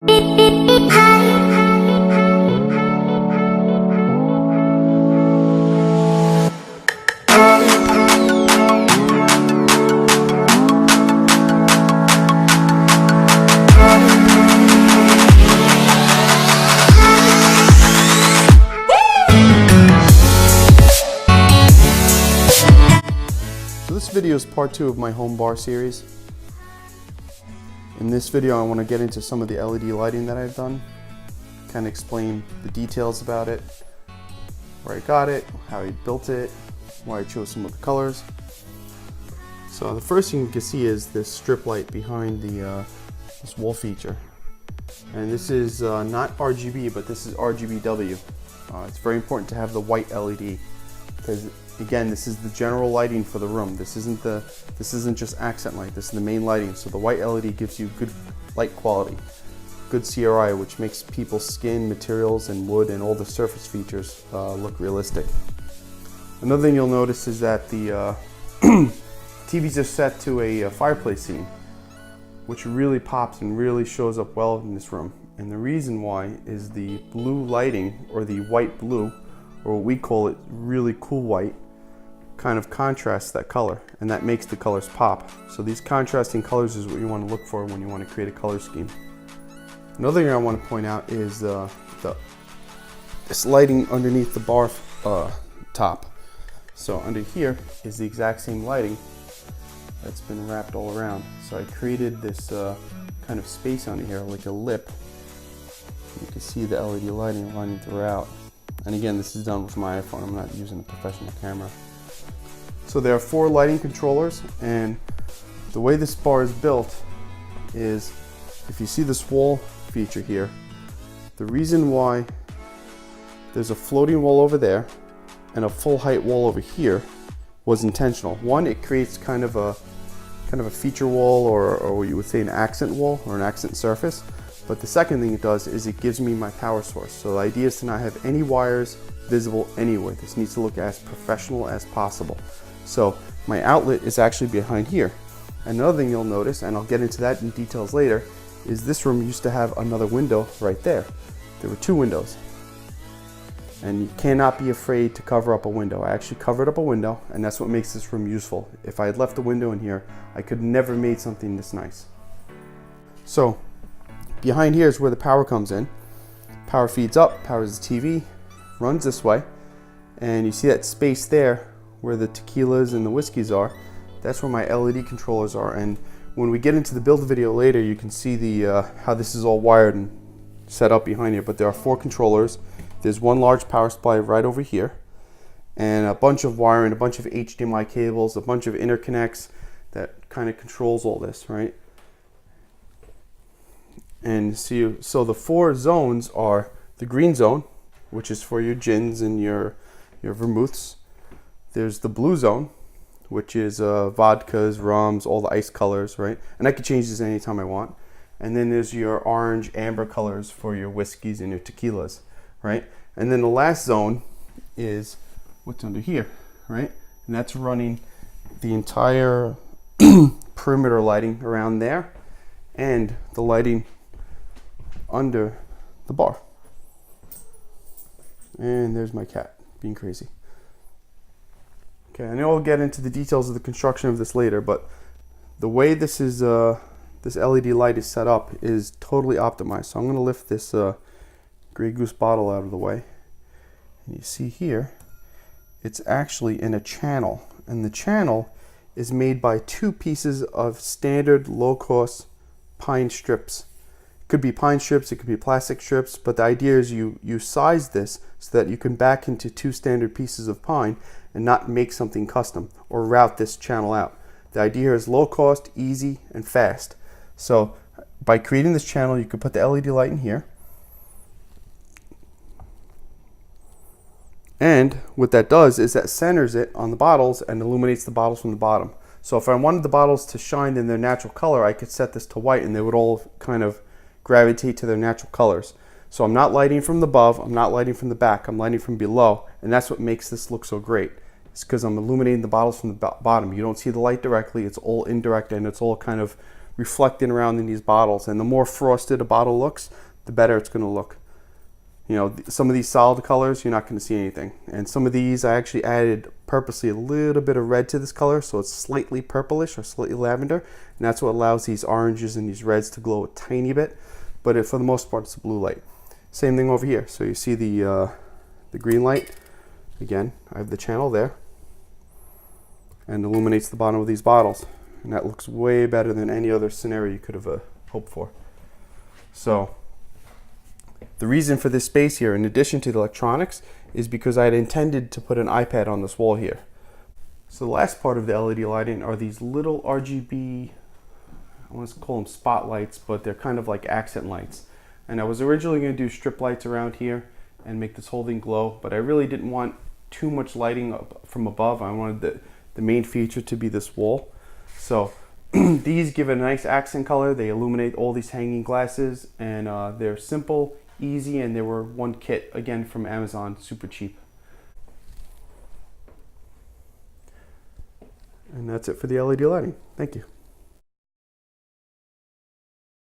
This video is part 2 of my home bar series. In this video I want to get into some of the LED lighting that I've done, kind of explain the details about it, where I got it, how I built it, why I chose some of the colors. So the first thing you can see is this strip light behind the this wall feature, and this is not RGB, but this is RGBW. It's very important to have the white LED because, again, this is the general lighting for the room. This isn't just accent light. This is the main lighting. So the white LED gives you good light quality, good CRI, which makes people's skin, materials, and wood and all the surface features look realistic. Another thing you'll notice is that the TVs are set to a fireplace scene, which really pops and really shows up well in this room. And the reason why is the blue lighting, or the white blue, or what we call it really cool white, kind of contrasts that color, and that makes the colors pop. So these contrasting colors is what you want to look for when you want to create a color scheme. Another thing I want to point out is this lighting underneath the bar top. So under here is the exact same lighting that's been wrapped all around. So I created this kind of space under here, like a lip. You can see the LED lighting running throughout. And again, this is done with my iPhone. I'm not using a professional camera. So there are 4 lighting controllers, and the way this bar is built is, if you see this wall feature here, the reason why there's a floating wall over there and a full height wall over here was intentional. One, it creates kind of a feature wall, or what you would say an accent wall or an accent surface. But the second thing it does is it gives me my power source. So the idea is to not have any wires visible anywhere. This needs to look as professional as possible. So my outlet is actually behind here. Another thing you'll notice, and I'll get into that in details later, is this room used to have another window right there. There were 2 windows. And you cannot be afraid to cover up a window. I actually covered up a window, and that's what makes this room useful. If I had left a window in here, I could never made something this nice. So behind here is where the power comes in. Power feeds up, powers the TV, runs this way, and you see that space there where the tequilas and the whiskeys are. That's where my LED controllers are, and when we get into the build video later, you can see the how this is all wired and set up behind here. But there are 4 controllers. There's one large power supply right over here, and a bunch of wiring, a bunch of HDMI cables, a bunch of interconnects that kind of controls all this, right? And so the 4 zones are the green zone, which is for your gins and your vermouths. There's the blue zone, which is vodkas, rums, all the ice colors, right? And I can change this anytime I want. And then there's your orange, amber colors for your whiskeys and your tequilas, right? And then the last zone is what's under here, right? And that's running the entire perimeter lighting around there and the lighting under the bar. And there's my cat being crazy. Okay, I know I'll get into the details of the construction of this later, but the way this is this LED light is set up is totally optimized. So I'm going to lift this Grey Goose bottle out of the way, and you see here it's actually in a channel, and the channel is made by 2 pieces of standard low-cost pine strips. It could be pine strips, it could be plastic strips, but the idea is you size this so that you can back into 2 standard pieces of pine and not make something custom or route this channel out. The idea is low cost, easy, and fast. So by creating this channel, you could put the LED light in here. And what that does is that centers it on the bottles and illuminates the bottles from the bottom. So if I wanted the bottles to shine in their natural color, I could set this to white and they would all kind of gravitate to their natural colors. So I'm not lighting from the above, I'm not lighting from the back, I'm lighting from below, and that's what makes this look so great. It's because I'm illuminating the bottles from the bottom. You don't see the light directly, it's all indirect, and it's all kind of reflecting around in these bottles. And the more frosted a bottle looks, the better it's going to look. You know, some of these solid colors, you're not going to see anything. And some of these, I actually added purposely a little bit of red to this color, so it's slightly purplish or slightly lavender. And that's what allows these oranges and these reds to glow a tiny bit. But for the most part, it's a blue light. Same thing over here. So you see the green light. Again, I have the channel there. And illuminates the bottom of these bottles. And that looks way better than any other scenario you could have hoped for. So the reason for this space here, in addition to the electronics, is because I had intended to put an iPad on this wall here. So the last part of the LED lighting are these little RGB, I want to call them spotlights, but they're kind of like accent lights. And I was originally going to do strip lights around here and make this whole thing glow, but I really didn't want too much lighting up from above. I wanted the main feature to be this wall. So these give a nice accent color. They illuminate all these hanging glasses, and they're simple, easy, and they were one kit, again, from Amazon, super cheap. And that's it for the LED lighting. Thank you.